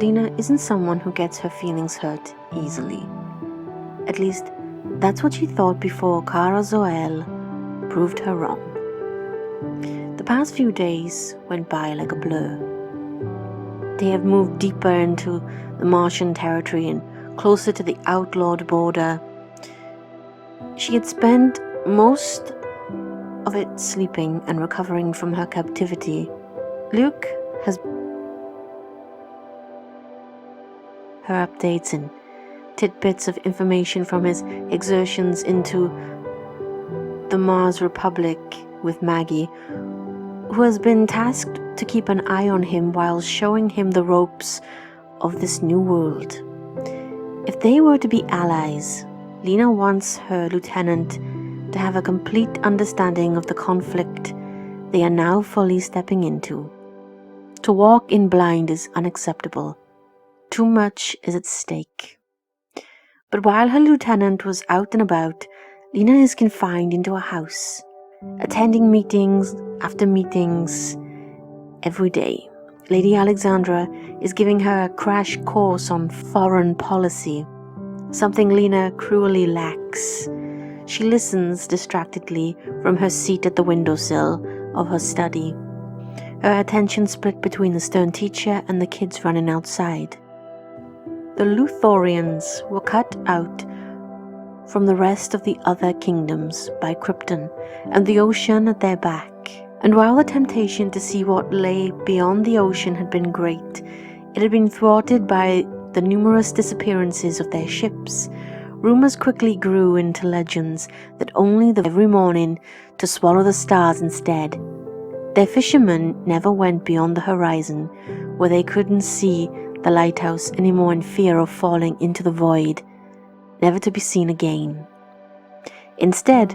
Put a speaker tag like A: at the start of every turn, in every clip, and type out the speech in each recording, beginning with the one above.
A: Lena isn't someone who gets her feelings hurt easily. At least, that's what she thought before Kara Zoel proved her wrong. The past few days went by like a blur. They have moved deeper into the Martian territory and closer to the outlawed border. She had spent most of it sleeping and recovering from her captivity. Luke has her updates and tidbits of information from his exertions into the Mars Republic with Maggie, who has been tasked to keep an eye on him while showing him the ropes of this new world. If they were to be allies, Lena wants her lieutenant to have a complete understanding of the conflict they are now fully stepping into. To walk in blind is unacceptable. Too much is at stake. But while her lieutenant was out and about, Lena is confined into a house, attending meetings after meetings every day. Lady Alexandra is giving her a crash course on foreign policy, something Lena cruelly lacks. She listens distractedly from her seat at the windowsill of her study, her attention split between the stern teacher and the kids running outside. The Luthorians were cut out from the rest of the other kingdoms by Krypton and the ocean at their back. And while the temptation to see what lay beyond the ocean had been great, it had been thwarted by the numerous disappearances of their ships. Rumors quickly grew into legends that only every morning to swallow the stars instead. Their fishermen never went beyond the horizon, where they couldn't see the lighthouse anymore in fear of falling into the void, never to be seen again. Instead,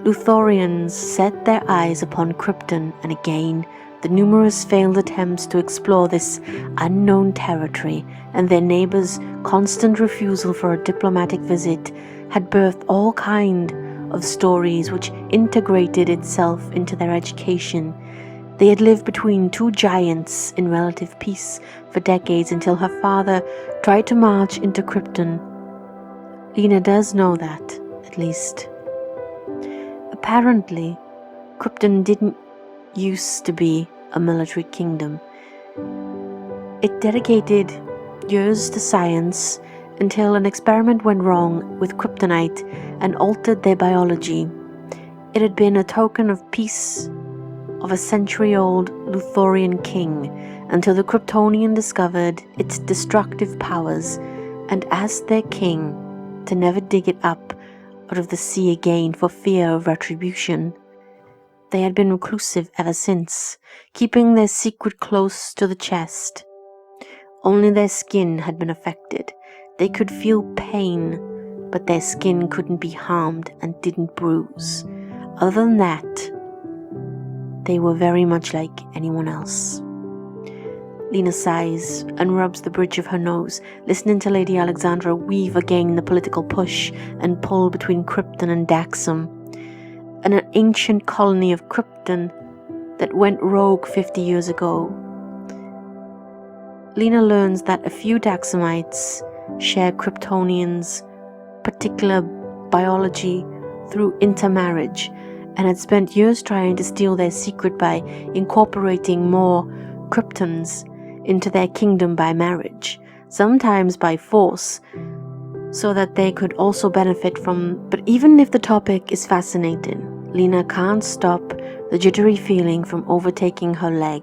A: Luthorians set their eyes upon Krypton, and again the numerous failed attempts to explore this unknown territory and their neighbors' constant refusal for a diplomatic visit had birthed all kind of stories which integrated itself into their education. They had lived between two giants in relative peace for decades until her father tried to march into Krypton. Lena does know that, at least. Apparently, Krypton didn't used to be a military kingdom. It dedicated years to science until an experiment went wrong with kryptonite and altered their biology. It had been a token of peace of a century-old Luthorian king until the Kryptonian discovered its destructive powers and asked their king to never dig it up out of the sea again for fear of retribution. They had been reclusive ever since, keeping their secret close to the chest. Only their skin had been affected. They could feel pain, but their skin couldn't be harmed and didn't bruise. Other than that, they were very much like anyone else. Lena sighs and rubs the bridge of her nose, listening to Lady Alexandra weave again the political push and pull between Krypton and Daxam, an ancient colony of Krypton that went rogue 50 years ago. Lena learns that a few Daxamites share Kryptonians' particular biology through intermarriage, and had spent years trying to steal their secret by incorporating more Kryptons into their kingdom by marriage, sometimes by force, so that they could also benefit from. But even if the topic is fascinating, Lena can't stop the jittery feeling from overtaking her leg,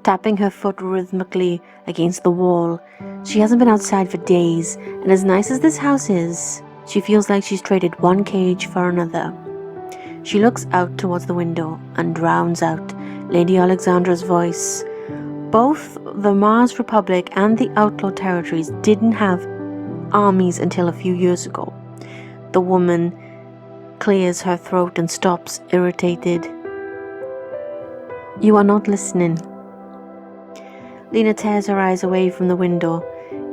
A: tapping her foot rhythmically against the wall. She hasn't been outside for days, and as nice as this house is, she feels like she's traded one cage for another. She looks out towards the window and drowns out Lady Alexandra's voice. Both the Mars Republic and the Outlaw Territories didn't have armies until a few years ago. The woman clears her throat and stops, irritated. "You are not listening." Lena tears her eyes away from the window.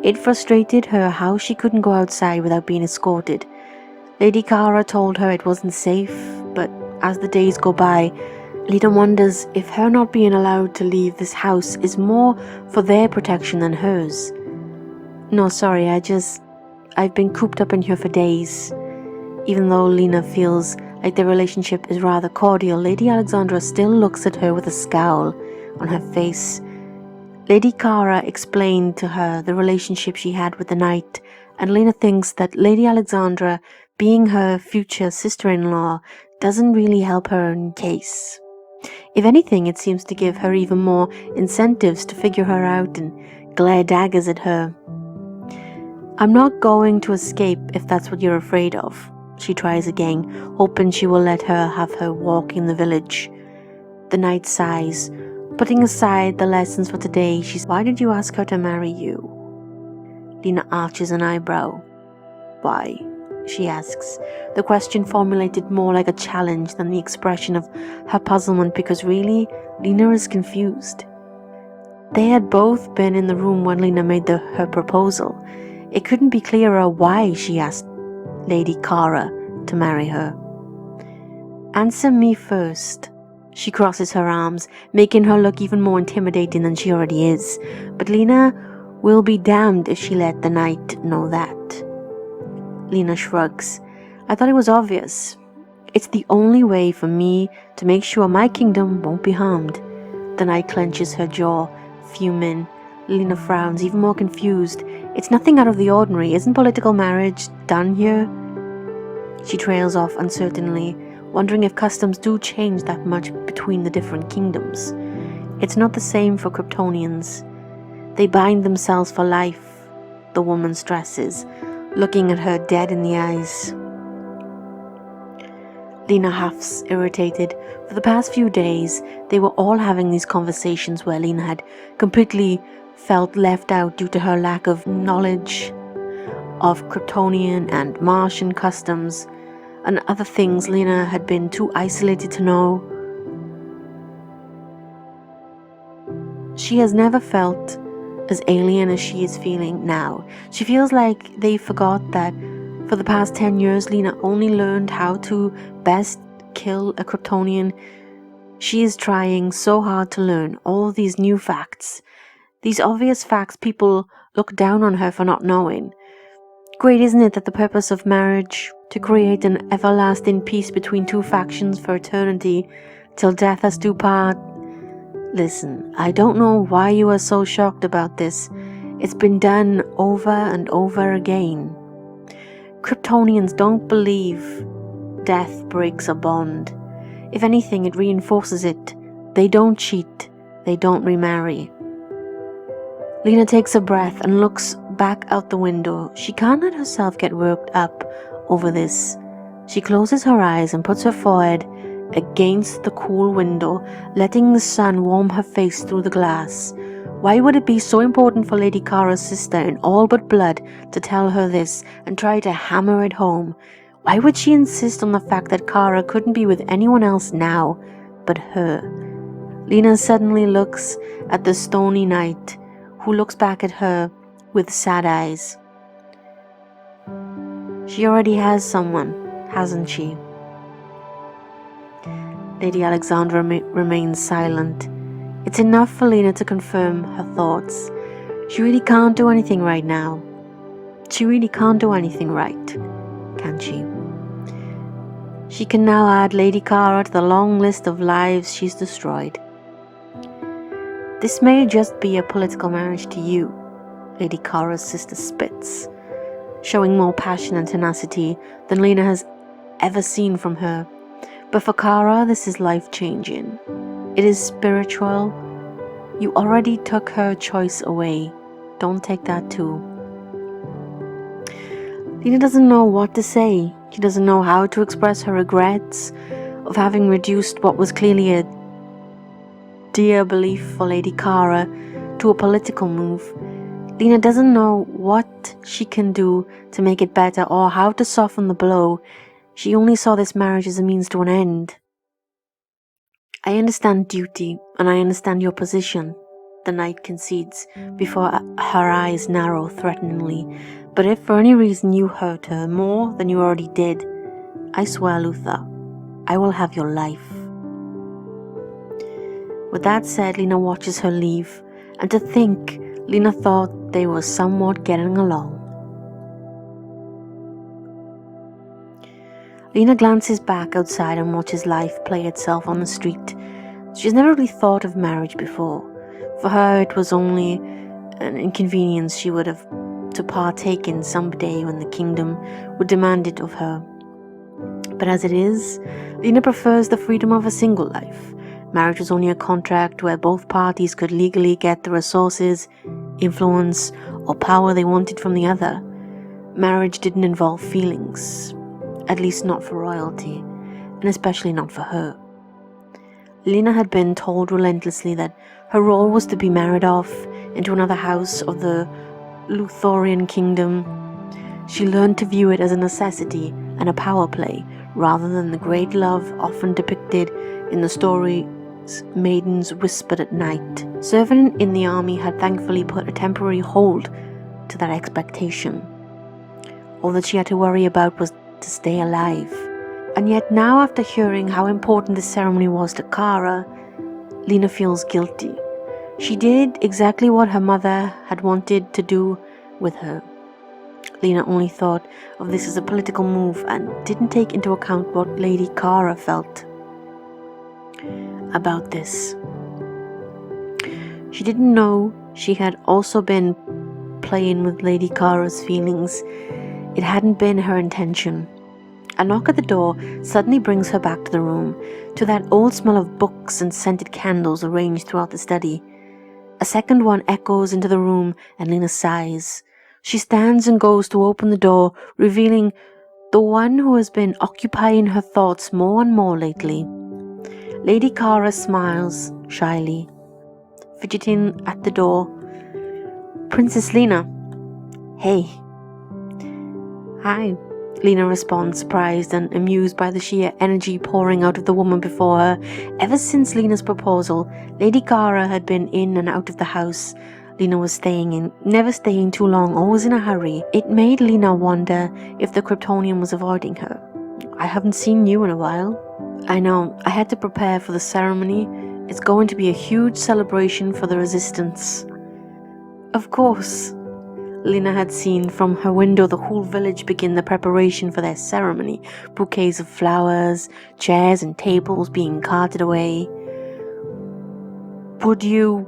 A: It frustrated her how she couldn't go outside without being escorted. Lady Kara told her it wasn't safe, but as the days go by, Lena wonders if her not being allowed to leave this house is more for their protection than hers. "No, sorry, I've been cooped up in here for days." Even though Lena feels like their relationship is rather cordial, Lady Alexandra still looks at her with a scowl on her face. Lady Kara explained to her the relationship she had with the knight, and Lena thinks that Lady Alexandra, being her future sister-in-law, doesn't really help her in case. If anything, it seems to give her even more incentives to figure her out and glare daggers at her. "I'm not going to escape if that's what you're afraid of." She tries again, hoping she will let her have her walk in the village. The knight sighs. Putting aside the lessons for today, she says, "Why did you ask her to marry you?" Lena arches an eyebrow. "Why?" she asks, the question formulated more like a challenge than the expression of her puzzlement, because really, Lena is confused. They had both been in the room when Lena made her proposal. It couldn't be clearer why she asked Lady Kara to marry her. "Answer me first." She crosses her arms, making her look even more intimidating than she already is. But Lena will be damned if she let the knight know that. Lena shrugs. "I thought it was obvious. It's the only way for me to make sure my kingdom won't be harmed." The knight clenches her jaw, fuming. Lena frowns, even more confused. It's nothing out of the ordinary. Isn't political marriage done here? She trails off uncertainly, wondering if customs do change that much between the different kingdoms. It's not the same for Kryptonians. They bind themselves for life, the woman stresses, looking at her dead in the eyes. Lena huffs, irritated. For the past few days, they were all having these conversations where Lena had completely felt left out due to her lack of knowledge of Kryptonian and Martian customs and other things Lena had been too isolated to know. She has never felt as alien as she is feeling now. She feels like they forgot that for the past 10 years, Lena only learned how to best kill a Kryptonian. She is trying so hard to learn all these new facts. These obvious facts people look down on her for not knowing. Great, isn't it, that the purpose of marriage, to create an everlasting peace between two factions for eternity, till death us do part? Listen, I don't know why you are so shocked about this. It's been done over and over again. Kryptonians don't believe death breaks a bond. If anything, it reinforces it. They don't cheat. They don't remarry. Lena takes a breath and looks back out the window. She can't let herself get worked up over this. She closes her eyes and puts her forehead against the cool window, letting the sun warm her face through the glass. Why would it be so important for Lady Kara's sister in all but blood to tell her this and try to hammer it home? Why would she insist on the fact that Kara couldn't be with anyone else now but her? Lena suddenly looks at the stony knight, who looks back at her with sad eyes. She already has someone, hasn't she? Lady Alexandra remains silent. It's enough for Lena to confirm her thoughts. She really can't do anything right now. She really can't do anything right, can she? She can now add Lady Kara to the long list of lives she's destroyed. This may just be a political marriage to you, Lady Kara's sister spits, showing more passion and tenacity than Lena has ever seen from her. But for Kara, this is life-changing. It is spiritual. You already took her choice away. Don't take that too. Lena doesn't know what to say. She doesn't know how to express her regrets of having reduced what was clearly a dear belief for Lady Kara to a political move. Lena doesn't know what she can do to make it better or how to soften the blow. She only saw this marriage as a means to an end. I understand duty, and I understand your position, the knight concedes before her eyes narrow threateningly. But if for any reason you hurt her more than you already did, I swear, Luther, I will have your life. With that said, Lena watches her leave, and to think Lena thought they were somewhat getting along. Lena glances back outside and watches life play itself on the street. She's never really thought of marriage before. For her, it was only an inconvenience she would have to partake in someday when the kingdom would demand it of her. But as it is, Lena prefers the freedom of a single life. Marriage was only a contract where both parties could legally get the resources, influence, or power they wanted from the other. Marriage didn't involve feelings. At least not for royalty, and especially not for her. Lena had been told relentlessly that her role was to be married off into another house of the Luthorian kingdom. She learned to view it as a necessity and a power play, rather than the great love often depicted in the stories maidens whispered at night. Serving in the army had thankfully put a temporary hold to that expectation. All that she had to worry about was to stay alive. And yet now, after hearing how important this ceremony was to Kara, Lena feels guilty. She did exactly what her mother had wanted to do with her. Lena only thought of this as a political move and didn't take into account what Lady Kara felt about this. She didn't know she had also been playing with Lady Kara's feelings. It hadn't been her intention. A knock at the door suddenly brings her back to the room, to that old smell of books and scented candles arranged throughout the study. A second one echoes into the room and Lena sighs. She stands and goes to open the door, revealing the one who has been occupying her thoughts more and more lately. Lady Kara smiles shyly, fidgeting at the door. Princess Lena. Hey. Hi, Lena responds, surprised and amused by the sheer energy pouring out of the woman before her. Ever since Lena's proposal, Lady Kara had been in and out of the house Lena was staying in, never staying too long, always in a hurry. It made Lena wonder if the Kryptonian was avoiding her. I haven't seen you in a while. I know, I had to prepare for the ceremony. It's going to be a huge celebration for the resistance. Of course. Lena had seen from her window the whole village begin the preparation for their ceremony, bouquets of flowers, chairs and tables being carted away. Would you...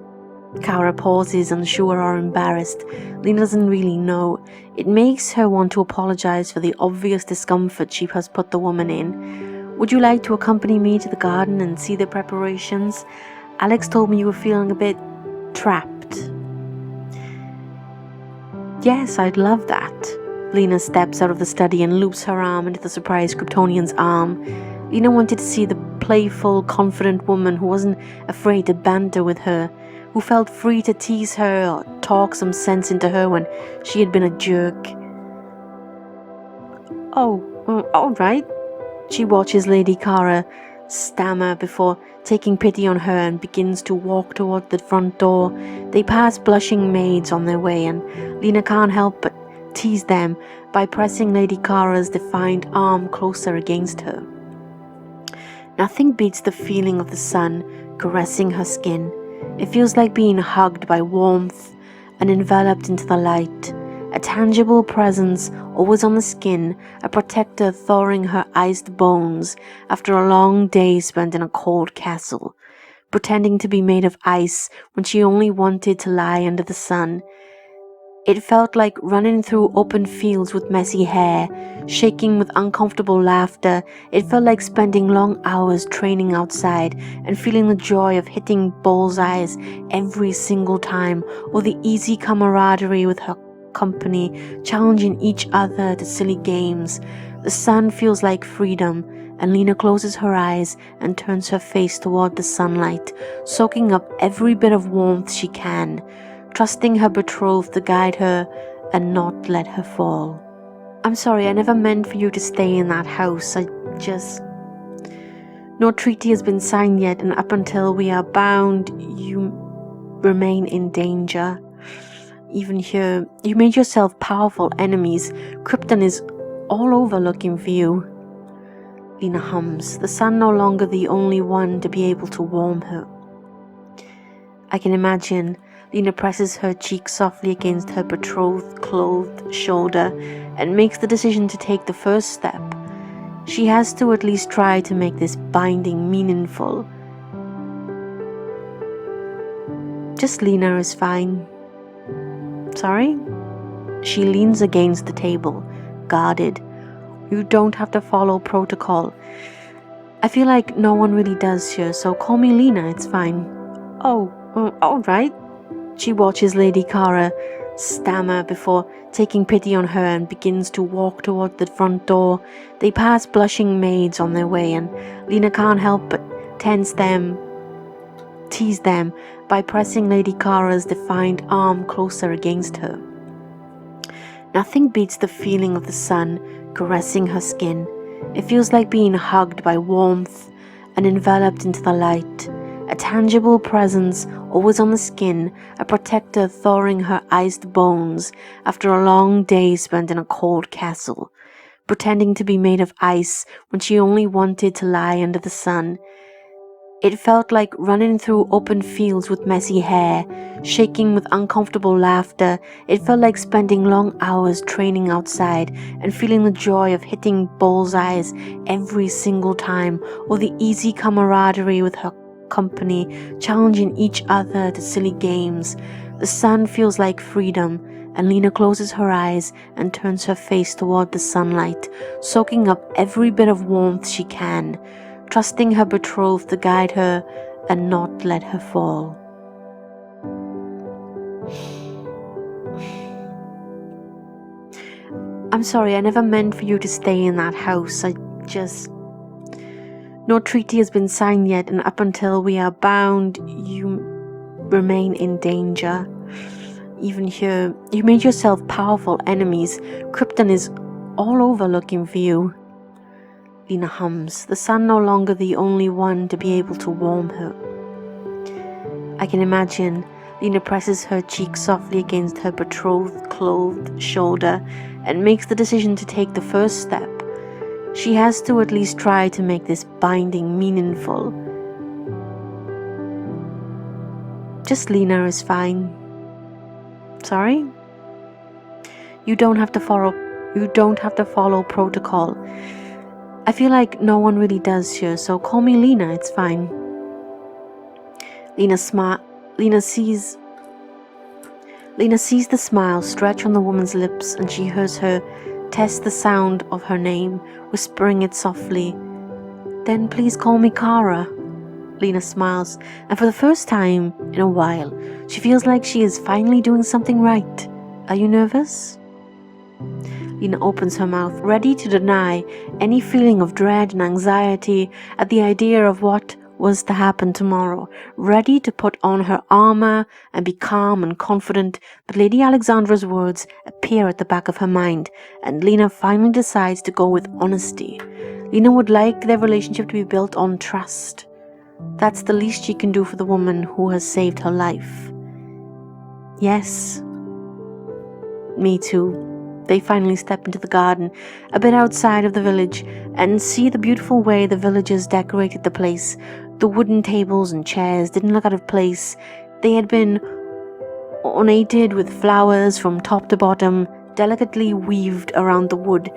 A: Kara pauses, unsure or embarrassed. Lena doesn't really know. It makes her want to apologize for the obvious discomfort she has put the woman in. Would you like to accompany me to the garden and see the preparations? Alex told me you were feeling a bit trapped. Yes, I'd love that. Lena steps out of the study and loops her arm into the surprised Kryptonian's arm. Lena wanted to see the playful, confident woman who wasn't afraid to banter with her, who felt free to tease her or talk some sense into her when she had been a jerk. All right. She watches Lady Kara stammer before taking pity on her and begins to walk toward the front door. They pass blushing maids on their way, and Lena can't help but tease them by pressing Lady Kara's defined arm closer against her. Nothing beats the feeling of the sun caressing her skin. It feels like being hugged by warmth and enveloped into the light. A tangible presence always on the skin, a protector thawing her iced bones after a long day spent in a cold castle. pretending to be made of ice when she only wanted to lie under the sun. It felt like running through open fields with messy hair, shaking with uncomfortable laughter. It felt like spending long hours training outside and feeling the joy of hitting bullseyes every single time, or the easy camaraderie with her company, challenging each other to silly games. The sun feels like freedom, and Lena closes her eyes and turns her face toward the sunlight, soaking up every bit of warmth she can, trusting her betrothed to guide her and not let her fall. I'm sorry, I never meant for you to stay in that house. No treaty has been signed yet, and up until we are bound, you remain in danger. Even here, you made yourself powerful enemies. Krypton is all over looking for you. Lena hums, the sun no longer the only one to be able to warm her. I can imagine. Lena presses her cheek softly against her betrothed clothed shoulder and makes the decision to take the first step. She has to at least try to make this binding meaningful. Just Lena is fine. Sorry? She leans against the table, guarded. You don't have to follow protocol. I feel like no one really does here, so call me Lena, it's fine. Oh, all right. She watches Lady Kara stammer before taking pity on her and begins to walk toward the front door. They pass blushing maids on their way, and Lena can't help but tease them by pressing Lady Kara's defined arm closer against her. Nothing beats the feeling of the sun caressing her skin. It feels like being hugged by warmth and enveloped into the light. A tangible presence always on the skin, a protector thawing her iced bones after a long day spent in a cold castle, pretending to be made of ice when she only wanted to lie under the sun. It felt like running through open fields with messy hair, shaking with uncomfortable laughter. It felt like spending long hours training outside and feeling the joy of hitting bullseyes every single time, or the easy camaraderie with her company, challenging each other to silly games. The sun feels like freedom, and Lena closes her eyes and turns her face toward the sunlight, soaking up every bit of warmth she can, trusting her betrothed to guide her and not let her fall. I'm sorry, I never meant for you to stay in that house. No treaty has been signed yet, and up until we are bound, you remain in danger. Even here, you made yourself powerful enemies. Krypton is all over looking for you. Lena hums, the sun no longer the only one to be able to warm her. I can imagine. Lena presses her cheek softly against her betrothed clothed shoulder and makes the decision to take the first step. She has to at least try to make this binding meaningful. Just Lena is fine. Sorry? You don't have to follow protocol. I feel like no one really does here, so call me Lena, it's fine. Lena sees the smile stretch on the woman's lips, and she hears her test the sound of her name, whispering it softly. Then please call me Kara. Lena smiles, and for the first time in a while, she feels like she is finally doing something right. Are you nervous? Lena opens her mouth, ready to deny any feeling of dread and anxiety at the idea of what was to happen tomorrow, ready to put on her armor and be calm and confident, but Lady Alexandra's words appear at the back of her mind, and Lena finally decides to go with honesty. Lena would like their relationship to be built on trust. That's the least she can do for the woman who has saved her life. Yes, me too. They finally step into the garden, a bit outside of the village, and see the beautiful way the villagers decorated the place. The wooden tables and chairs didn't look out of place. They had been ornated with flowers from top to bottom, delicately weaved around the wood.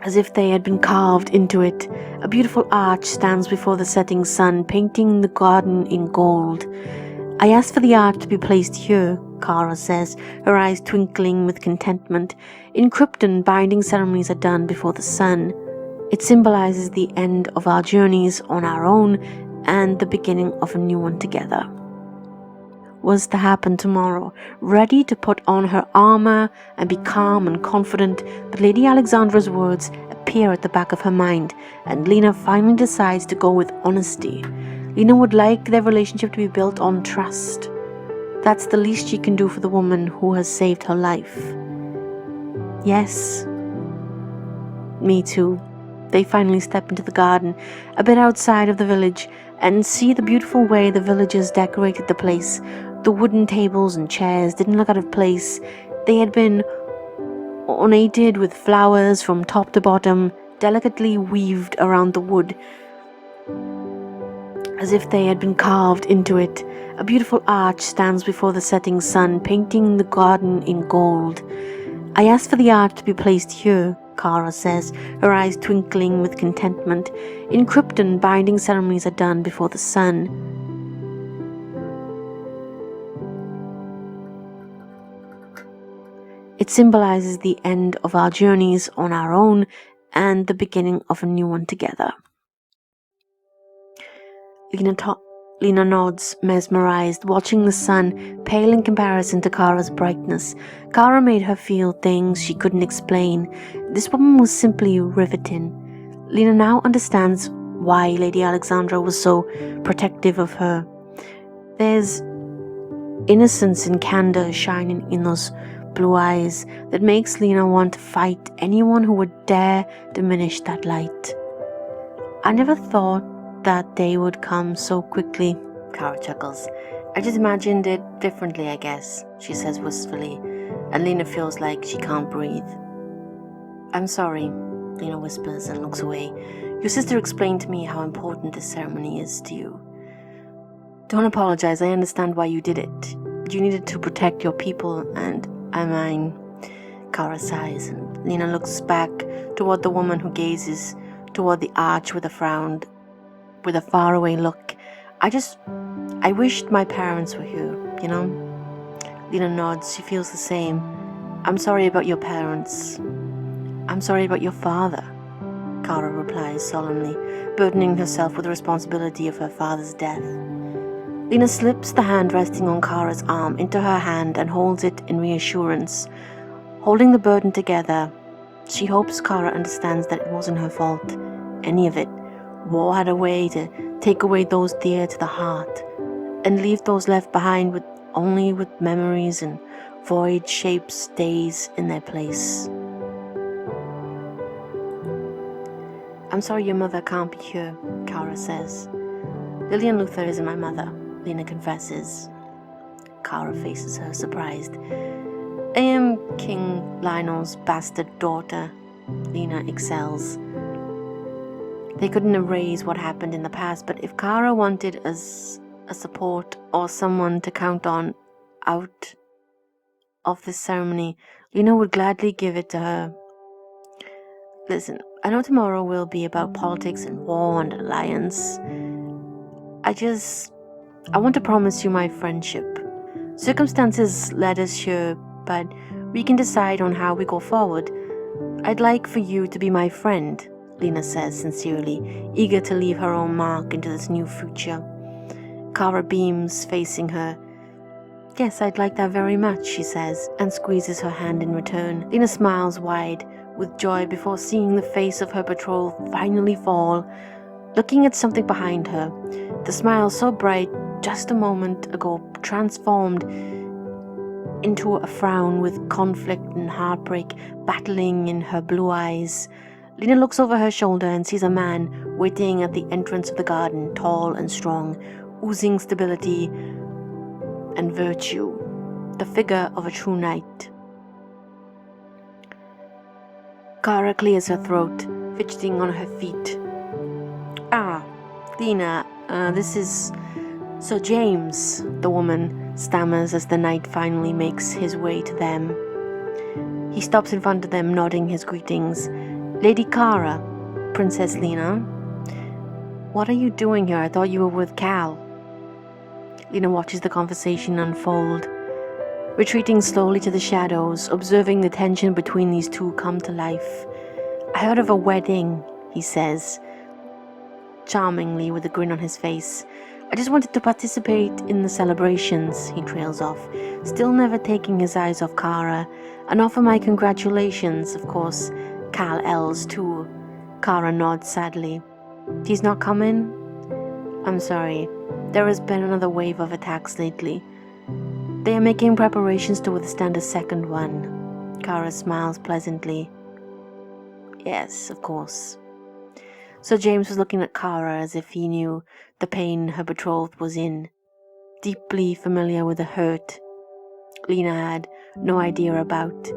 A: as if they had been carved into it. A beautiful arch stands before the setting sun, painting the garden in gold. I asked for the arch to be placed here, Kara says, her eyes twinkling with contentment. In Krypton, binding ceremonies are done before the sun. It symbolizes the end of our journeys on our own and the beginning of a new one together. Was to happen tomorrow, ready to put on her armor and be calm and confident, but Lady Alexandra's words appear at the back of her mind, and Lena finally decides to go with honesty. Lena would like their relationship to be built on trust. That's the least she can do for the woman who has saved her life. Yes, me too. They finally step into the garden, a bit outside of the village, and see the beautiful way the villagers decorated the place. The wooden tables and chairs didn't look out of place. They had been ornated with flowers from top to bottom, delicately weaved around the wood, as if they had been carved into it. A beautiful arch stands before the setting sun, painting the garden in gold. I asked for the arch to be placed here, Kara says, her eyes twinkling with contentment. In Krypton, binding ceremonies are done before the sun. It symbolizes the end of our journeys on our own and the beginning of a new one together. Lena nods, mesmerized, watching the sun, pale in comparison to Kara's brightness. Kara made her feel things she couldn't explain. This woman was simply riveting. Lena now understands why Lady Alexandra was so protective of her. There's innocence and candor shining in those blue eyes that makes Lena want to fight anyone who would dare diminish that light. I never thought that day would come so quickly, Kara chuckles. I just imagined it differently, I guess, she says wistfully, and Lena feels like she can't breathe. I'm sorry, Lena whispers and looks away. Your sister explained to me how important this ceremony is to you. Don't apologize, I understand why you did it. You needed to protect your people, and I mine. Kara sighs, and Lena looks back toward the woman who gazes toward the arch with a frown, with a faraway look. I wished my parents were here, you know? Lena nods, she feels the same. I'm sorry about your parents. I'm sorry about your father, Kara replies solemnly, burdening herself with the responsibility of her father's death. Lena slips the hand resting on Kara's arm into her hand and holds it in reassurance. Holding the burden together, she hopes Kara understands that it wasn't her fault, any of it. War had a way to take away those dear to the heart and leave those left behind with memories and void shapes days in their place. I'm sorry your mother can't be here, Kara says. Lillian Luther isn't my mother, Lena confesses. Kara faces her, surprised. I am King Lionel's bastard daughter, Lena excels. They couldn't erase what happened in the past, but if Kara wanted a support or someone to count on out of this ceremony, Lena would gladly give it to her. Listen, I know tomorrow will be about politics and war and alliance. I want to promise you my friendship. Circumstances led us here, but we can decide on how we go forward. I'd like for you to be my friend, Lena says sincerely, eager to leave her own mark into this new future. Kara beams, facing her. Yes, I'd like that very much, she says, and squeezes her hand in return. Lena smiles wide with joy before seeing the face of her betrothed finally fall, looking at something behind her. The smile so bright just a moment ago transformed into a frown with conflict and heartbreak battling in her blue eyes. Lena looks over her shoulder and sees a man waiting at the entrance of the garden, tall and strong, oozing stability and virtue, the figure of a true knight. Kara clears her throat, fidgeting on her feet. Lena, this is Sir James, the woman stammers as the knight finally makes his way to them. He stops in front of them, nodding his greetings. Lady Kara, Princess Lena. What are you doing here? I thought you were with Kal. Lena watches the conversation unfold, retreating slowly to the shadows, observing the tension between these two come to life. I heard of a wedding, he says, charmingly with a grin on his face. I just wanted to participate in the celebrations, he trails off, still never taking his eyes off Kara, and offer my congratulations, of course, Kal-El's too. Kara nods sadly. He's not coming? I'm sorry. There has been another wave of attacks lately. They are making preparations to withstand a second one. Kara smiles pleasantly. Yes, of course. Sir James was looking at Kara as if he knew the pain her betrothed was in, deeply familiar with the hurt Lena had no idea about.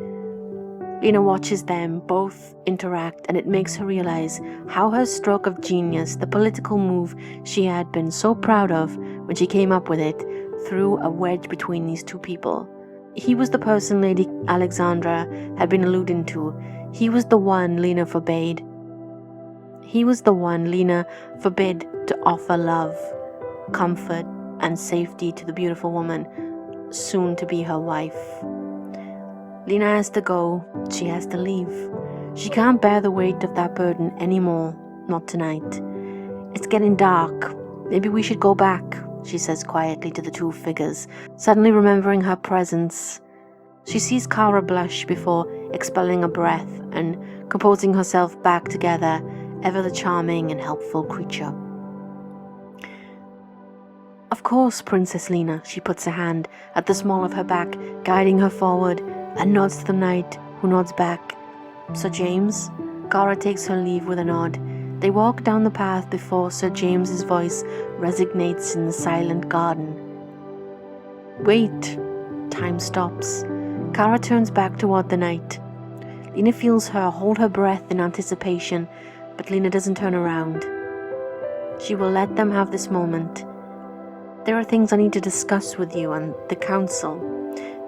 A: Lena watches them both interact, and it makes her realize how her stroke of genius, the political move she had been so proud of when she came up with it, threw a wedge between these two people. He was the person Lady Alexandra had been alluding to. He was the one Lena forbade. He was the one Lena forbid to offer love, comfort, and safety to the beautiful woman, soon to be her wife. Lena has to go. She has to leave. She can't bear the weight of that burden anymore. Not tonight. It's getting dark. Maybe we should go back, she says quietly to the two figures, suddenly remembering her presence. She sees Kara blush before expelling a breath and composing herself back together, ever the charming and helpful creature. Of course, Princess Lena, she puts a hand at the small of her back, guiding her forward, and nods to the knight, who nods back. Sir James? Kara takes her leave with a nod. They walk down the path before Sir James's voice resonates in the silent garden. Wait. Time stops. Kara turns back toward the knight. Lena feels her hold her breath in anticipation, but Lena doesn't turn around. She will let them have this moment. There are things I need to discuss with you and the council.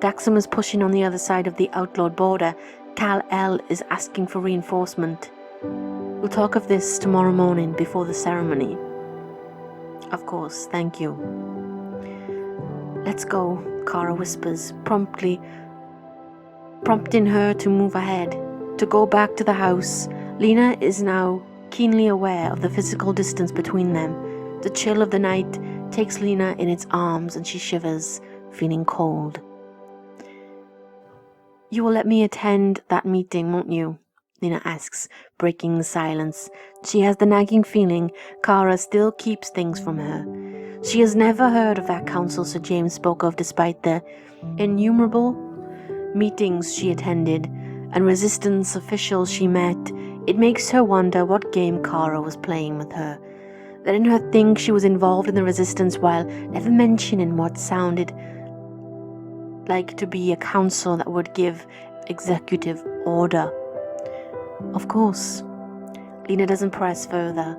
A: Daxam is pushing on the other side of the outlawed border. Kal-El is asking for reinforcement. We'll talk of this tomorrow morning before the ceremony. Of course, thank you. Let's go, Kara whispers, prompting her to move ahead, to go back to the house. Lena is now keenly aware of the physical distance between them. The chill of the night takes Lena in its arms and she shivers, feeling cold. You will let me attend that meeting, won't you? Lena asks, breaking the silence. She has the nagging feeling Kara still keeps things from her. She has never heard of that council Sir James spoke of, despite the innumerable meetings she attended and resistance officials she met. It makes her wonder what game Kara was playing with her. Letting her think she was involved in the resistance while never mentioning what sounded like to be a council that would give executive order. Of course. Lena doesn't press further.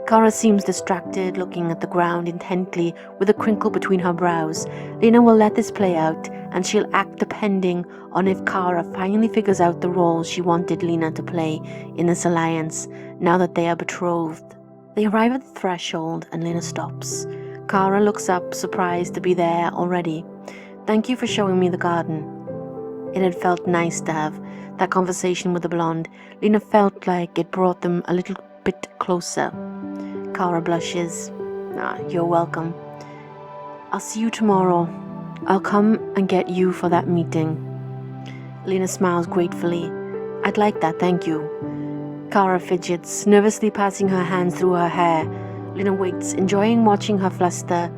A: Kara seems distracted, looking at the ground intently with a crinkle between her brows. Lena will let this play out, and she'll act depending on if Kara finally figures out the role she wanted Lena to play in this alliance, now that they are betrothed. They arrive at the threshold, and Lena stops. Kara looks up, surprised to be there already. Thank you for showing me the garden. It had felt nice to have that conversation with the blonde. Lena felt like it brought them a little bit closer. Kara blushes. You're welcome. I'll see you tomorrow. I'll come and get you for that meeting. Lena smiles gratefully. I'd like that, thank you. Kara fidgets, nervously passing her hands through her hair. Lena waits, enjoying watching her fluster.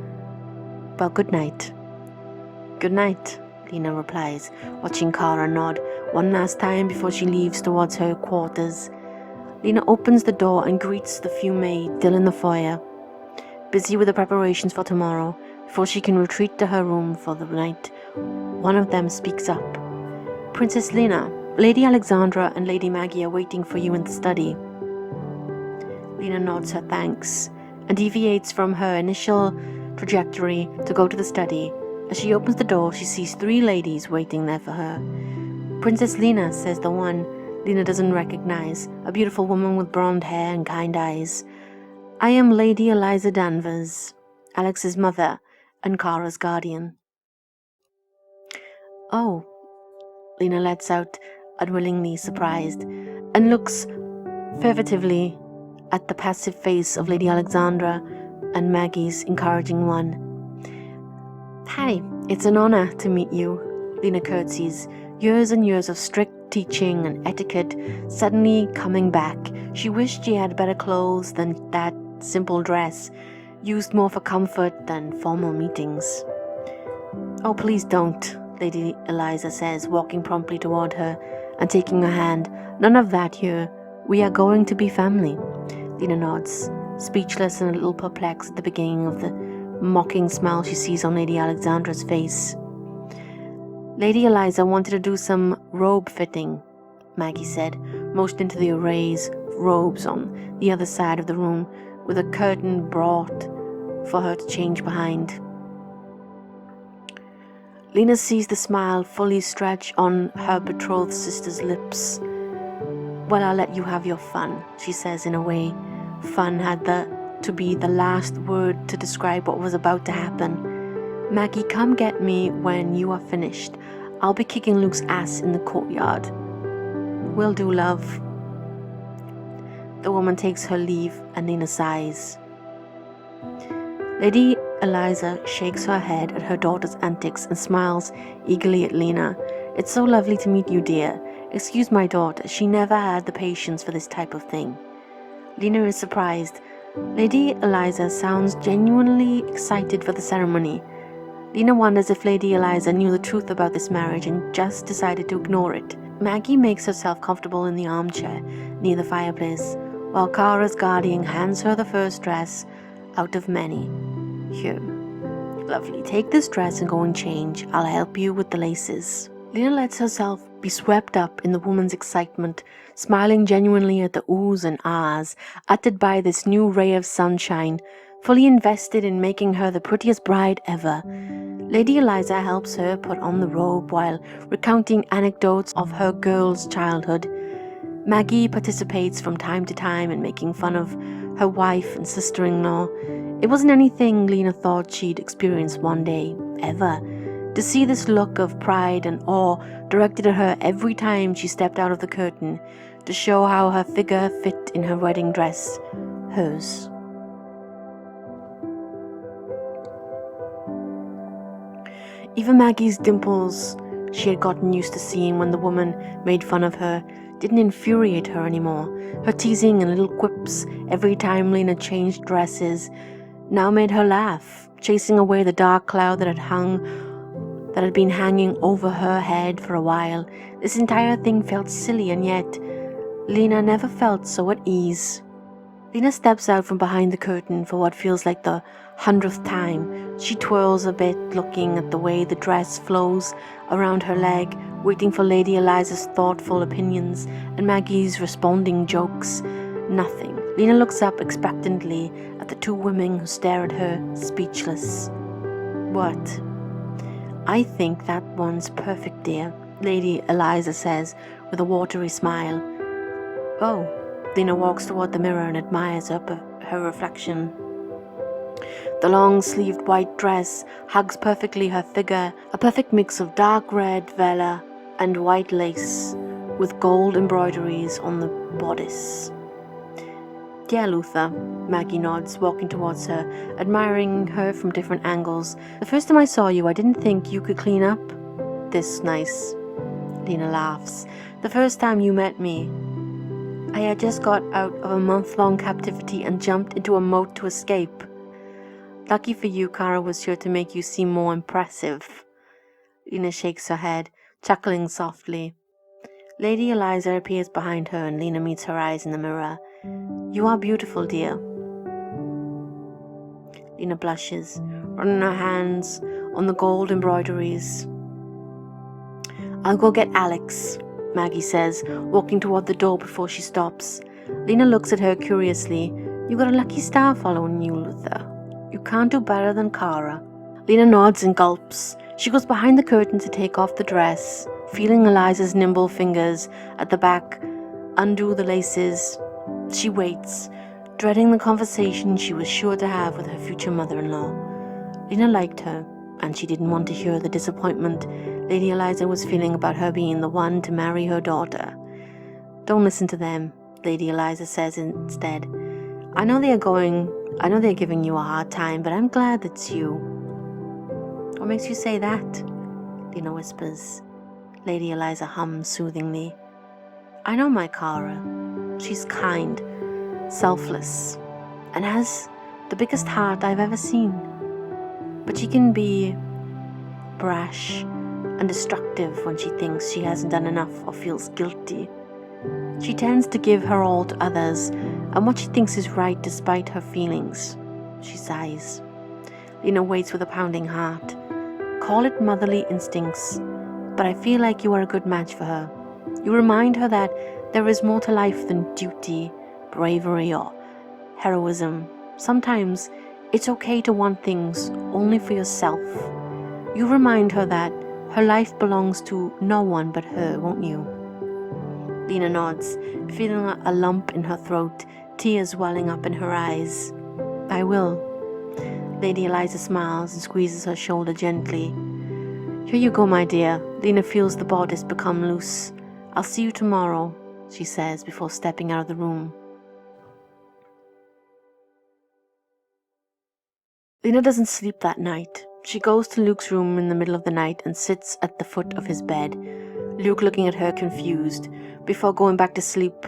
A: Well, good night. Good night, Lena replies, watching Kara nod one last time before she leaves towards her quarters. Lena opens the door and greets the few maids still in the foyer, busy with the preparations for tomorrow. Before she can retreat to her room for the night, one of them speaks up. Princess Lena, Lady Alexandra and Lady Maggie are waiting for you in the study. Lena nods her thanks and deviates from her initial trajectory to go to the study. As she opens the door, she sees 3 ladies waiting there for her. Princess Lena, says the one Lena doesn't recognize, a beautiful woman with blonde hair and kind eyes. I am Lady Eliza Danvers, Alex's mother and Kara's guardian. Oh, Lena lets out, unwillingly surprised, and looks furtively at the passive face of Lady Alexandra and Maggie's encouraging one. Hi, it's an honor to meet you, Lena curtsies, years and years of strict teaching and etiquette suddenly coming back. She wished she had better clothes than that simple dress, used more for comfort than formal meetings. Oh, please don't, Lady Eliza says, walking promptly toward her and taking her hand. None of that here. We are going to be family. Lena nods, speechless and a little perplexed at the beginning of the mocking smile she sees on Lady Alexandra's face. Lady Eliza wanted to do some robe fitting, Maggie said, motioning to the arrays of robes on the other side of the room, with a curtain brought for her to change behind. Lena sees the smile fully stretch on her betrothed sister's lips. Well, I'll let you have your fun, she says in a way. Fun had to be the last word to describe what was about to happen. Maggie, come get me when you are finished. I'll be kicking Luke's ass in the courtyard. Will do, love. The woman takes her leave and Lena sighs. Lady Eliza shakes her head at her daughter's antics and smiles eagerly at Lena. It's so lovely to meet you, dear. Excuse my daughter, she never had the patience for this type of thing. Lena is surprised. Lady Eliza sounds genuinely excited for the ceremony. Lena wonders if Lady Eliza knew the truth about this marriage and just decided to ignore it. Maggie makes herself comfortable in the armchair near the fireplace, while Kara's guardian hands her the first dress out of many. Here. Lovely. Take this dress and go and change. I'll help you with the laces. Lena lets herself be swept up in the woman's excitement, smiling genuinely at the oohs and ahs uttered by this new ray of sunshine, fully invested in making her the prettiest bride ever. Lady Eliza helps her put on the robe while recounting anecdotes of her girl's childhood. Maggie participates from time to time in making fun of her wife and sister-in-law. It wasn't anything Lena thought she'd experience one day, ever. To see this look of pride and awe directed at her every time she stepped out of the curtain, to show how her figure fit in her wedding dress, hers. Even Maggie's dimples she had gotten used to seeing when the woman made fun of her didn't infuriate her anymore. Her teasing and little quips every time Lena changed dresses now made her laugh, chasing away the dark cloud that had been hanging over her head for a while. This entire thing felt silly, and yet Lena never felt so at ease. Lena steps out from behind the curtain for what feels like the 100th time. She twirls a bit, looking at the way the dress flows around her leg, waiting for Lady Eliza's thoughtful opinions and Maggie's responding jokes. Nothing. Lena looks up expectantly at the two women who stare at her, speechless. What? I think that one's perfect, dear, Lady Eliza says with a watery smile. Oh. Lena walks toward the mirror and admires her reflection. The long-sleeved white dress hugs perfectly her figure, a perfect mix of dark red vela and white lace, with gold embroideries on the bodice. Yeah, Luther, Maggie nods, walking towards her, admiring her from different angles. The first time I saw you, I didn't think you could clean up this nice. Lena laughs. The first time you met me, I had just got out of a month-long captivity and jumped into a moat to escape. Lucky for you, Kara was here to make you seem more impressive. Lena shakes her head, chuckling softly. Lady Eliza appears behind her and Lena meets her eyes in the mirror. You are beautiful, dear. Lena blushes, running her hands on the gold embroideries. I'll go get Alex, Maggie says, walking toward the door before she stops. Lena looks at her curiously. You got a lucky star following you, Luther. You can't do better than Kara. Lena nods and gulps. She goes behind the curtain to take off the dress, feeling Eliza's nimble fingers at the back undo the laces. She waits, dreading the conversation she was sure to have with her future mother-in-law. Lena liked her, and she didn't want to hear the disappointment Lady Eliza was feeling about her being the one to marry her daughter. "Don't listen to them," Lady Eliza says instead. I know they're giving you a hard time, but I'm glad it's you." "What makes you say that?" Lena whispers. Lady Eliza hums soothingly. "I know my Kara. She's kind, selfless, and has the biggest heart I've ever seen. But she can be brash and destructive when she thinks she hasn't done enough or feels guilty. She tends to give her all to others and what she thinks is right despite her feelings." She sighs. Lena waits with a pounding heart. "Call it motherly instincts, but I feel like you are a good match for her. You remind her that there is more to life than duty, bravery, or heroism. Sometimes it's okay to want things only for yourself. You remind her that her life belongs to no one but her, won't you?" Lena nods, feeling a lump in her throat, tears welling up in her eyes. "I will." Lady Eliza smiles and squeezes her shoulder gently. "Here you go, my dear." Lena feels the bodice become loose. "I'll see you tomorrow," she says before stepping out of the room. Lena doesn't sleep that night. She goes to Luke's room in the middle of the night and sits at the foot of his bed, Luke looking at her confused, before going back to sleep.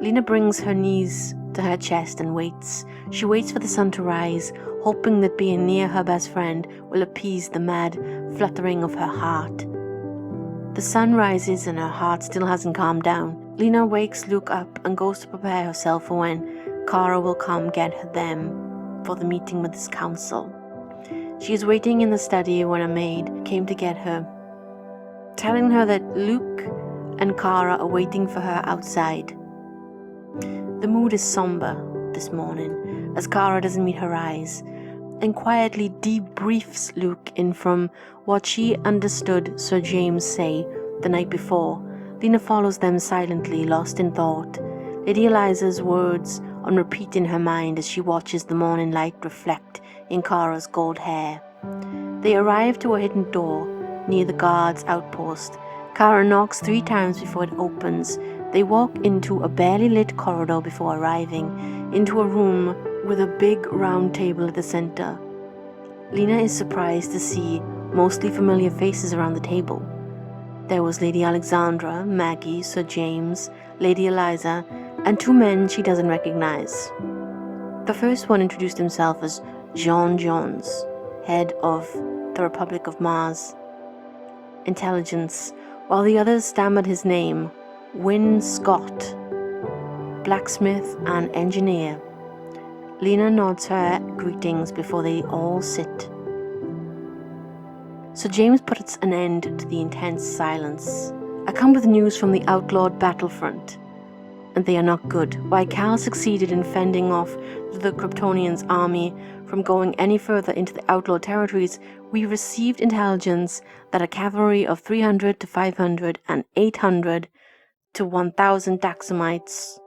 A: Lena brings her knees to her chest and waits. She waits for the sun to rise, hoping that being near her best friend will appease the mad fluttering of her heart. The sun rises and her heart still hasn't calmed down. Lena wakes Luke up and goes to prepare herself for when Kara will come get them for the meeting with his council. She is waiting in the study when a maid came to get her, telling her that Luke and Kara are waiting for her outside. The mood is somber this morning as Kara doesn't meet her eyes and quietly debriefs Luke in from what she understood Sir James say the night before. Lena follows them silently, lost in thought, Lady Eliza's words on repeat in her mind as she watches the morning light reflect in Kara's gold hair. They arrive to a hidden door near the guard's outpost. Kara knocks 3 times before it opens. They walk into a barely lit corridor before arriving into a room with a big round table at the center. Lena is surprised to see mostly familiar faces around the table. There was Lady Alexandra, Maggie, Sir James, Lady Eliza, and 2 men she doesn't recognize. The first one introduced himself as John Jones, head of the Republic of Mars Intelligence, while the others stammered his name, Wynne Scott, blacksmith and engineer. Lena nods her greetings before they all sit. Sir James puts an end to the intense silence. "I come with news from the outlawed battlefront, and they are not good. While Kal succeeded in fending off the Kryptonians' army from going any further into the outlawed territories, we received intelligence that a cavalry of 300 to 500 and 800 to 1,000 Daxamites,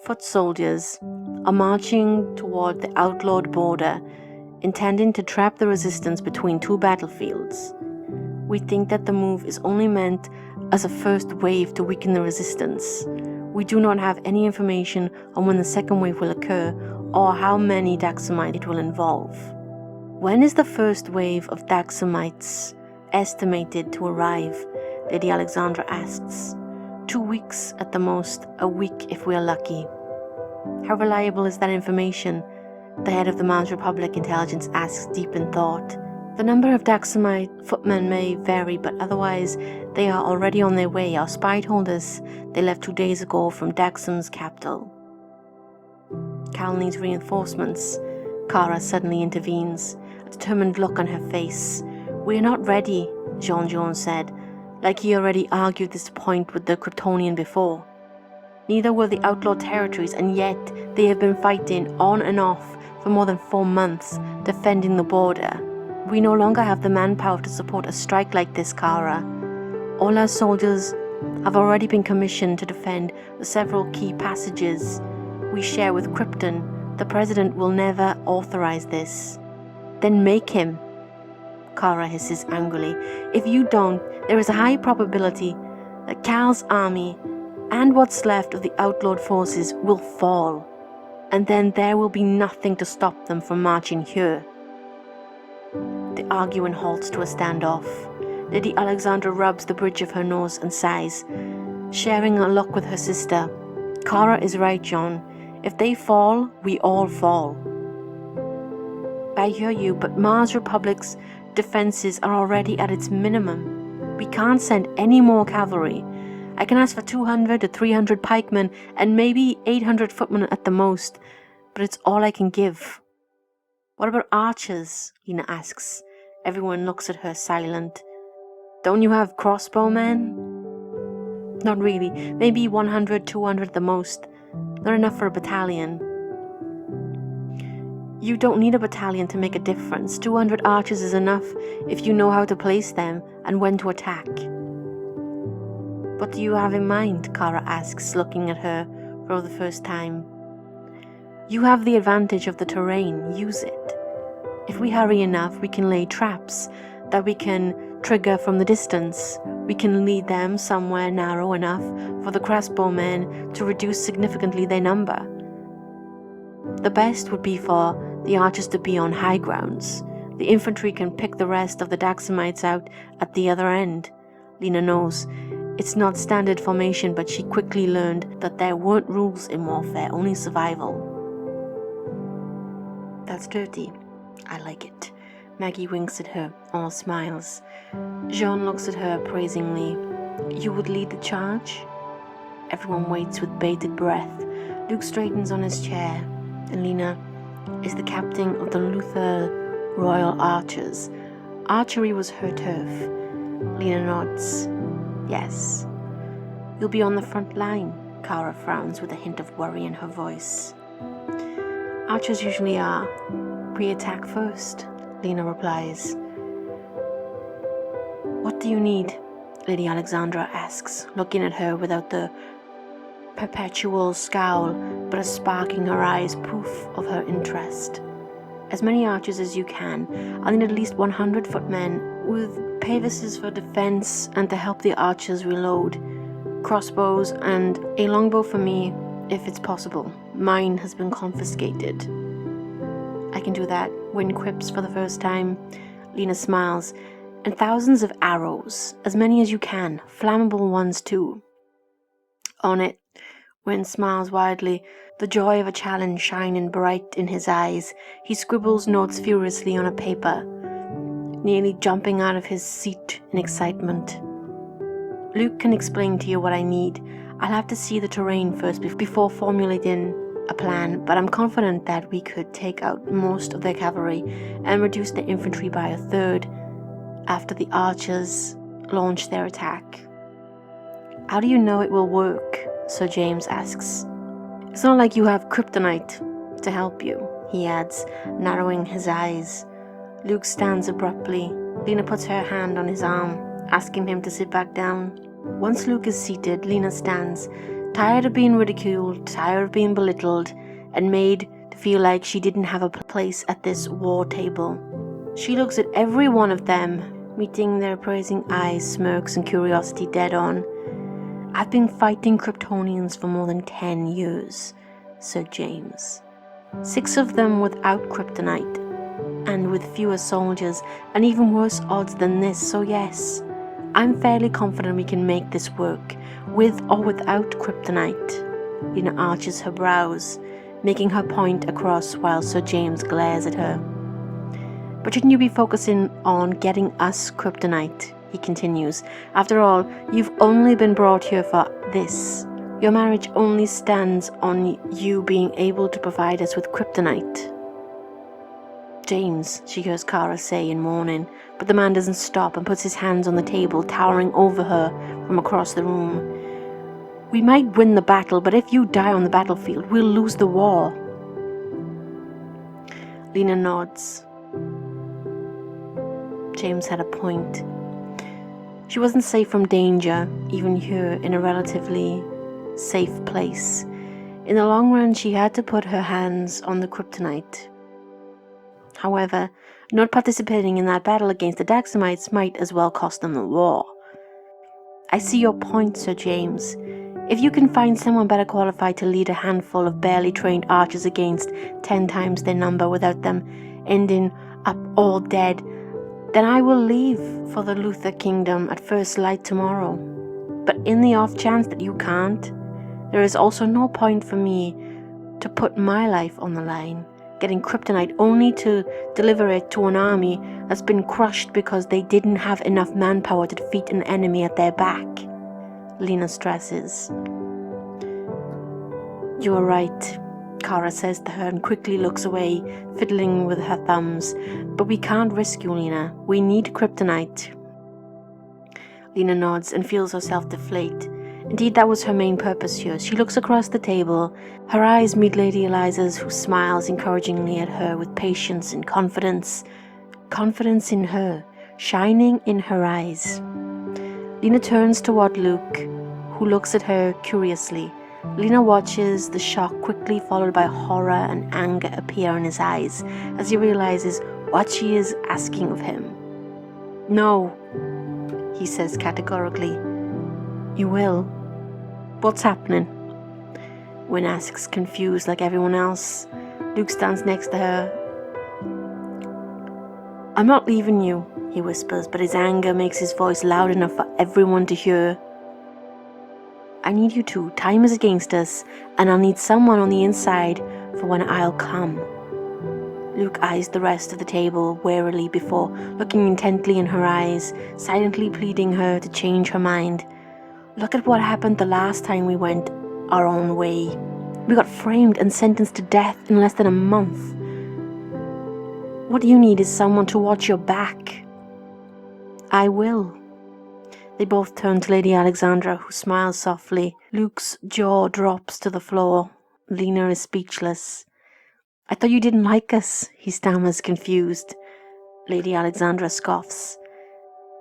A: foot soldiers, are marching toward the outlawed border, intending to trap the resistance between 2 battlefields. We think that the move is only meant as a first wave to weaken the resistance. We do not have any information on when the second wave will occur or how many Daxamites it will involve." "When is the first wave of Daxamites estimated to arrive?" Lady Alexandra asks. 2 weeks at the most, a week if we are lucky." "How reliable is that information?" the head of the Mars Republic Intelligence asks, deep in thought. "The number of Daxamite footmen may vary, but otherwise they are already on their way. Our spy told us they left 2 days ago from Daxam's capital." "Kal needs reinforcements." Kara suddenly intervenes, a determined look on her face. "We are not ready," John Jones said, like he already argued this point with the Kryptonian before. "Neither were the outlawed territories, and yet they have been fighting on and off for more than 4 months, defending the border. We no longer have the manpower to support a strike like this, Kara. All our soldiers I've already been commissioned to defend the several key passages we share with Krypton. The President will never authorize this." "Then make him," Kara hisses angrily. "If you don't, there is a high probability that Kal's army and what's left of the outlawed forces will fall, and then there will be nothing to stop them from marching here." The argument halts to a standoff. Lady Alexandra rubs the bridge of her nose and sighs, sharing a look with her sister. "Kara is right, John. If they fall, we all fall." "I hear you, but Mars Republic's defenses are already at its minimum. We can't send any more cavalry. I can ask for 200 to 300 pikemen and maybe 800 footmen at the most, but it's all I can give." "What about archers?" Lena asks. Everyone looks at her silent. "Don't you have crossbowmen?" "Not really. Maybe 100, 200 at the most. Not enough for a battalion." "You don't need a battalion to make a difference. 200 archers is enough if you know how to place them and when to attack." "What do you have in mind?" Kara asks, looking at her for the first time. "You have the advantage of the terrain. Use it. If we hurry enough, we can lay traps that we can trigger from the distance. We can lead them somewhere narrow enough for the crossbowmen to reduce significantly their number. The best would be for the archers to be on high grounds. The infantry can pick the rest of the Daxamites out at the other end." Lena knows it's not standard formation, but she quickly learned that there weren't rules in warfare, only survival. "That's dirty. I like it." Maggie winks at her, all smiles. Jean looks at her appraisingly. "You would lead the charge?" Everyone waits with bated breath. Luke straightens on his chair. And Lena is the captain of the Luther Royal Archers. Archery was her turf. Lena nods. "Yes." "You'll be on the front line." Kara frowns with a hint of worry in her voice. "Archers usually are. We attack first," Lena replies. "What do you need?" Lady Alexandra asks, looking at her without the perpetual scowl, but a spark in her eyes, proof of her interest. "As many archers as you can. I'll need at least 100 footmen, with pavises for defense and to help the archers reload. Crossbows and a longbow for me, if it's possible. Mine has been confiscated." "I can do that. Win quips for the first time." Lena smiles. "And thousands of arrows. As many as you can. Flammable ones too." "On it." Wynne smiles widely, the joy of a challenge shining bright in his eyes. He scribbles notes furiously on a paper, nearly jumping out of his seat in excitement. "Luke can explain to you what I need. I'll have to see the terrain first before formulating a plan, but I'm confident that we could take out most of their cavalry and reduce their infantry by a third after the archers launch their attack." "How do you know it will work?" Sir James asks. "It's not like you have kryptonite to help you," he adds, narrowing his eyes. Luke stands abruptly. Lena puts her hand on his arm, asking him to sit back down. Once Luke is seated, Lena stands, tired of being ridiculed, tired of being belittled, and made to feel like she didn't have a place at this war table. She looks at every one of them, meeting their appraising eyes, smirks, and curiosity dead on. "I've been fighting Kryptonians for more than 10 years, Sir James. 6 of them without kryptonite, and with fewer soldiers, and even worse odds than this, so yes, I'm fairly confident we can make this work, with or without kryptonite." Lena arches her brows, making her point across while Sir James glares at her. "But shouldn't you be focusing on getting us kryptonite?" he continues. "After all, you've only been brought here for this. Your marriage only stands on you being able to provide us with kryptonite." "James," she hears Kara say in mourning, but the man doesn't stop and puts his hands on the table, towering over her from across the room. "We might win the battle, but if you die on the battlefield, we'll lose the war." Lena nods. James had a point. She wasn't safe from danger, even here in a relatively safe place. In the long run, she had to put her hands on the kryptonite. However, not participating in that battle against the Daxamites might as well cost them the war. I see your point, Sir James. If you can find someone better qualified to lead a handful of barely trained archers against 10 times their number without them ending up all dead, then I will leave for the Luther Kingdom at first light tomorrow. But in the off chance that you can't, there is also no point for me to put my life on the line, getting kryptonite only to deliver it to an army that's been crushed because they didn't have enough manpower to defeat an enemy at their back. Lena stresses. You are right, Kara says to her and quickly looks away, fiddling with her thumbs. But we can't risk you, Lena. We need kryptonite. Lena nods and feels herself deflate. Indeed, that was her main purpose here. She looks across the table. Her eyes meet Lady Eliza's, who smiles encouragingly at her with patience and confidence. Confidence in her, shining in her eyes. Lena turns toward Luke, who looks at her curiously. Lena watches the shock quickly followed by horror and anger appear in his eyes as he realizes what she is asking of him. No, he says categorically. You will. What's happening? Wynne asks, confused like everyone else. Luke stands next to her. I'm not leaving you, he whispers, but his anger makes his voice loud enough for everyone to hear. I need you to. Time is against us, and I'll need someone on the inside for when I'll come. Luke eyes the rest of the table warily before looking intently in her eyes, silently pleading her to change her mind. Look at what happened the last time we went our own way. We got framed and sentenced to death in less than a month. What you need is someone to watch your back. I will. They both turn to Lady Alexandra, who smiles softly. Luke's jaw drops to the floor. Lena is speechless. I thought you didn't like us, he stammers, confused. Lady Alexandra scoffs.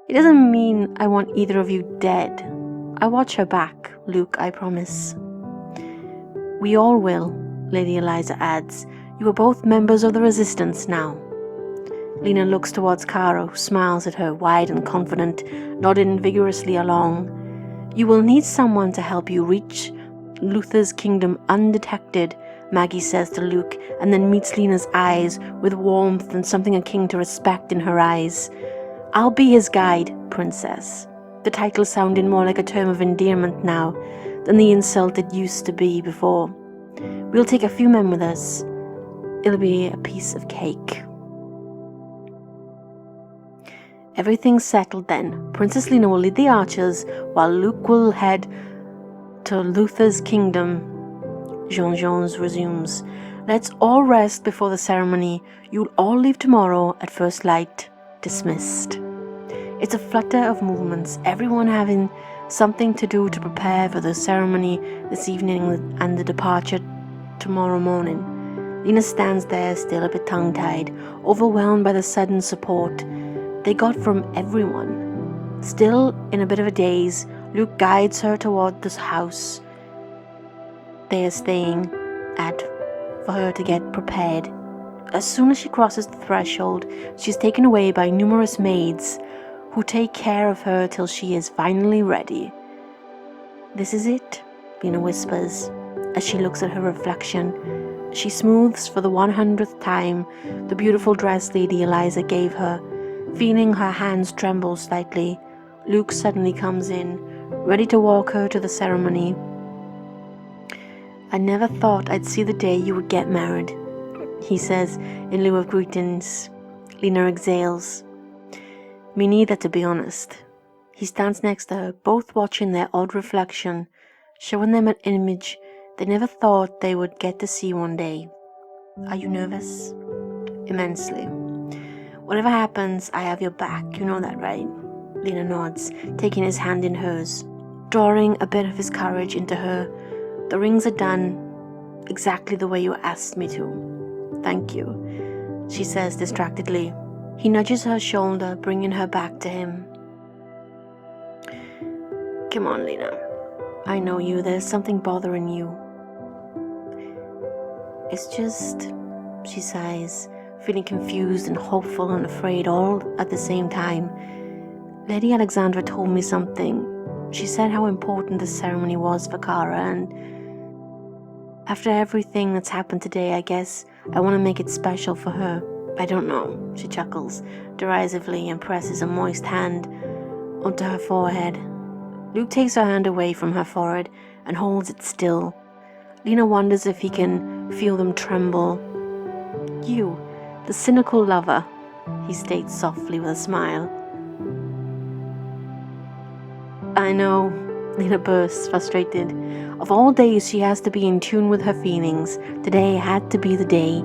A: It doesn't mean I want either of you dead. I watch her back, Luke, I promise. We all will, Lady Eliza adds. You are both members of the Resistance now. Lena looks towards Kara, who smiles at her, wide and confident, nodding vigorously along. You will need someone to help you reach Luther's kingdom undetected, Maggie says to Luke, and then meets Lena's eyes with warmth and something akin to respect in her eyes. I'll be his guide, Princess. The title sounded more like a term of endearment now than the insult it used to be before. We'll take a few men with us. It'll be a piece of cake. Everything's settled then. Princess Lena will lead the archers, while Luke will head to Luther's kingdom. Jean-Jean resumes. Let's all rest before the ceremony. You'll all leave tomorrow at first light. Dismissed. It's a flutter of movements, everyone having something to do to prepare for the ceremony this evening and the departure tomorrow morning. Lena stands there, still a bit tongue-tied, overwhelmed by the sudden support they got from everyone. Still in a bit of a daze, Luke guides her toward this house they are staying at for her to get prepared. As soon as she crosses the threshold, she's taken away by numerous maids who take care of her till she is finally ready. This is it, Lena whispers as she looks at her reflection. She smooths for the 100th time the beautiful dress Lady Eliza gave her. Feeling her hands tremble slightly, Luke suddenly comes in, ready to walk her to the ceremony. I never thought I'd see the day you would get married, he says in lieu of greetings. Lena exhales. Me neither, to be honest. He stands next to her, both watching their odd reflection, showing them an image they never thought they would get to see one day. Are you nervous? Immensely. Whatever happens, I have your back, you know that, right? Lena nods, taking his hand in hers, drawing a bit of his courage into her. The rings are done exactly the way you asked me to. Thank you, she says distractedly. He nudges her shoulder, bringing her back to him. Come on, Lena. I know you. There's something bothering you. It's just, she sighs, feeling confused and hopeful and afraid all at the same time. Lady Alexandra told me something. She said how important the ceremony was for Kara, and after everything that's happened today, I guess I want to make it special for her. I don't know, she chuckles derisively and presses a moist hand onto her forehead. Luke takes her hand away from her forehead and holds it still. Lena wonders if he can feel them tremble. You, the cynical lover, he states softly with a smile. I know, Lena bursts, frustrated. Of all days she has to be in tune with her feelings. Today had to be the day.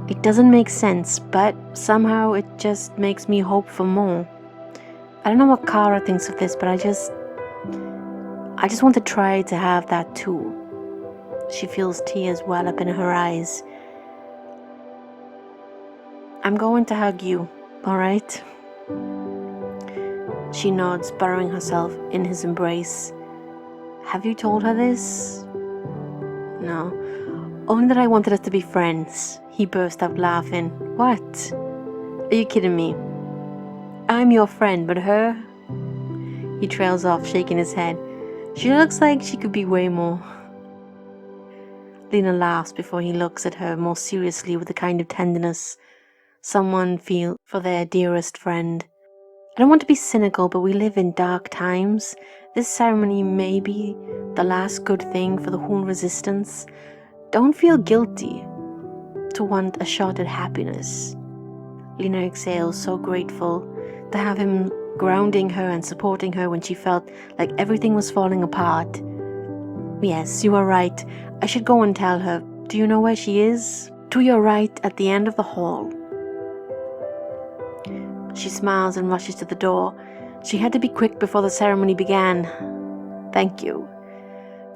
A: It doesn't make sense, but somehow it just makes me hope for more. I don't know what Kara thinks of this, but I just want to try to have that too. She feels tears well up in her eyes. I'm going to hug you, all right? She nods, burrowing herself in his embrace. Have you told her this? No, only that I wanted us to be friends. He burst out laughing. What? Are you kidding me? I'm your friend, but her? He trails off, shaking his head. She looks like she could be way more. Lena laughs before he looks at her more seriously with the kind of tenderness someone feel for their dearest friend. I don't want to be cynical, but we live in dark times. This ceremony may be the last good thing for the whole resistance. Don't feel guilty to want a shot at happiness. Lena exhales, so grateful to have him grounding her and supporting her when she felt like everything was falling apart. Yes, you are right. I should go and tell her. Do you know where she is? To your right, at the end of the hall. She smiles and rushes to the door. She had to be quick before the ceremony began. Thank you.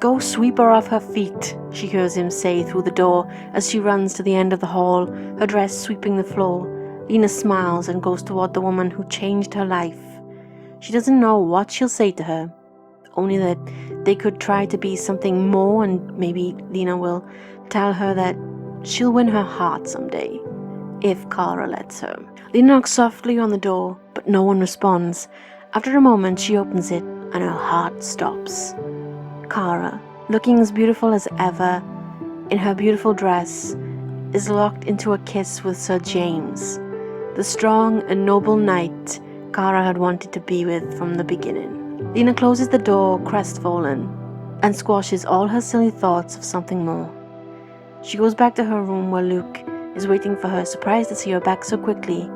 A: Go sweep her off her feet, she hears him say through the door as she runs to the end of the hall, her dress sweeping the floor. Lena smiles and goes toward the woman who changed her life. She doesn't know what she'll say to her, only that they could try to be something more, and maybe Lena will tell her that she'll win her heart someday, if Kara lets her. Lena knocks softly on the door, but no one responds. After a moment, she opens it, and her heart stops. Kara, looking as beautiful as ever, in her beautiful dress, is locked into a kiss with Sir James, the strong and noble knight Kara had wanted to be with from the beginning. Lena closes the door, crestfallen, and squashes all her silly thoughts of something more. She goes back to her room where Luke is waiting for her, surprised to see her back so quickly.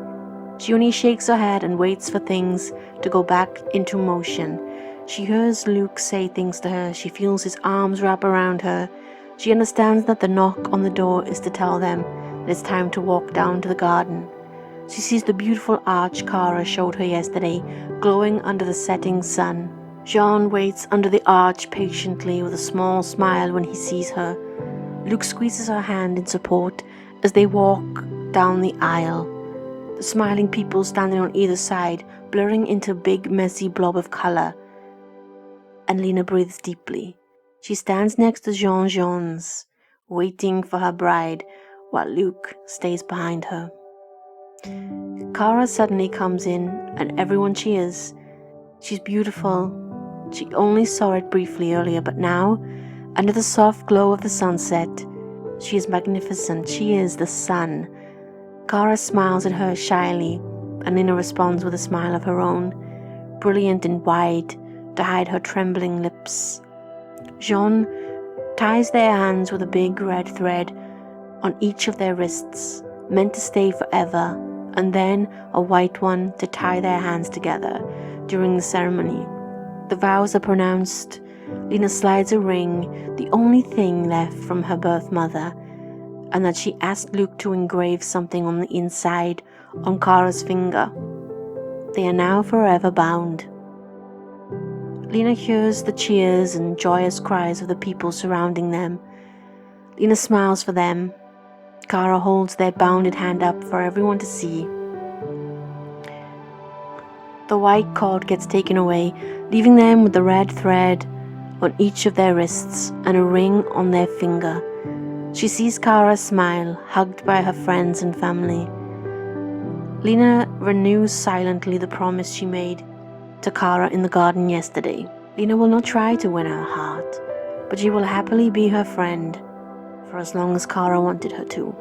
A: She only shakes her head and waits for things to go back into motion. She hears Luke say things to her. She feels his arms wrap around her. She understands that the knock on the door is to tell them that it's time to walk down to the garden. She sees the beautiful arch Kara showed her yesterday, glowing under the setting sun. Jean waits under the arch patiently with a small smile when he sees her. Luke squeezes her hand in support as they walk down the aisle. The smiling people standing on either side, blurring into a big messy blob of color. And Lena breathes deeply. She stands next to Jean's, waiting for her bride, while Luke stays behind her. Kara suddenly comes in, and everyone cheers. She's beautiful. She only saw it briefly earlier, but now, under the soft glow of the sunset, she is magnificent. She is the sun. Kara smiles at her shyly, and Lena responds with a smile of her own, brilliant and wide, to hide her trembling lips. Jean ties their hands with a big red thread on each of their wrists, meant to stay forever, and then a white one to tie their hands together during the ceremony. The vows are pronounced. Lena slides a ring, the only thing left from her birth mother, and that she asked Luke to engrave something on the inside on Kara's finger. They are now forever bound. Lena hears the cheers and joyous cries of the people surrounding them. Lena smiles for them. Kara holds their bounded hand up for everyone to see. The white cord gets taken away, leaving them with the red thread on each of their wrists and a ring on their finger. She sees Kara smile, hugged by her friends and family. Lena renews silently the promise she made to Kara in the garden yesterday. Lena will not try to win her heart, but she will happily be her friend for as long as Kara wanted her to.